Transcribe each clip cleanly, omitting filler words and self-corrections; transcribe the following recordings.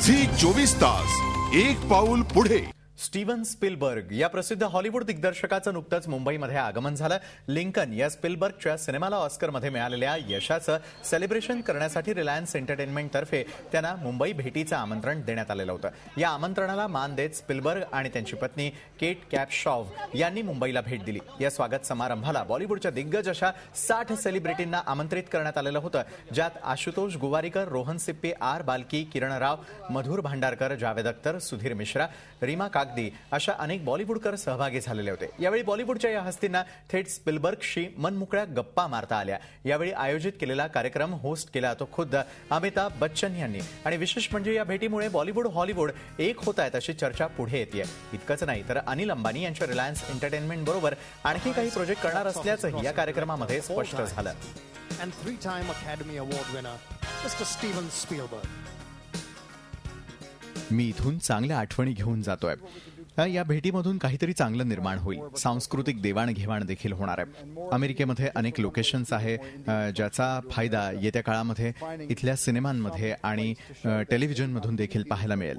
Zee 24 तास एक पाऊल पुढे। स्टीवन स्पीलबर्ग या प्रसिद्ध हॉलिवूड दिग्दर्शकाचं नुकतंच मुंबईमध्ये आगमन झालं। लिंकन या स्पीलबर्गच्या सिनेमाला ऑस्करमध्ये मिळालेल्या यशाचं सेलिब्रेशन करण्यासाठी रिलायन्स एंटरटेनमेंटतर्फे त्यांना मुंबई भेटीचं आमंत्रण देण्यात आलेलं होतं। या आमंत्रणाला मान देत स्पीलबर्ग आणि त्यांची पत्नी केट कॅपशॉव यांनी मुंबईला भेट दिली। या स्वागत समारंभाला बॉलिवूडच्या दिग्गज अशा 60 सेलिब्रिटींना आमंत्रित करण्यात आलेलं होतं, ज्यात आशुतोष गुवारीकर, रोहन सिप्पी, आर बाल्की, किरण राव, मधुर भांडारकर, जावेद अख्तर, सुधीर मिश्रा, रीमा कागदी अशा अनेक बॉलिवूडकर सहभागी झालेले होते। यावेळी बॉलिवूडच्या या हस्तींना थेट स्पीलबर्गशी मनमोकळ्या गप्पा मारता आल्या। यावेळी आयोजित केलेला कार्यक्रम होस्ट केला तो खुद्द अमिताभ बच्चन यांनी। आणि विशेष म्हणजे या भेटीमुळे बॉलिवूड हॉलिवूड एक होत आहेत अशी चर्चा पुढे येते। इतकंच नाही तर अनिल अंबानी यांच्या रिलायन्स एंटरटेनमेंट बरोबर आणखी काही प्रोजेक्ट करणार असल्याचंही या कार्यक्रमामध्ये स्पष्ट झालं। And 3-time Academy Award winner, Mr. Steven Spielberg. मी इथून चांगल्या आठवणी घेऊन जातोय। या भेटीमधून काहीतरी चांगलं निर्माण होईल। सांस्कृतिक देवाणघेवाण देखील होणार आहे। अमेरिकेमध्ये अनेक लोकेशन्स आहे, ज्याचा फायदा येत्या काळामध्ये इथल्या सिनेमांमध्ये आणि टेलिव्हिजनमधून देखील पाहायला मिळेल।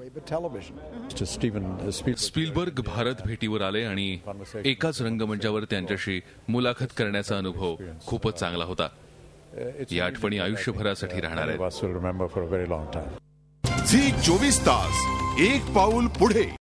स्पीलबर्ग भारत भेटीवर आले आणि एकाच रंगमंचावर त्यांच्याशी मुलाखत करण्याचा अनुभव खूपच चांगला होता। या आठवणी आयुष्यभरासाठी राहणार आहेत। झी 24 तास एक पाऊल पुढे।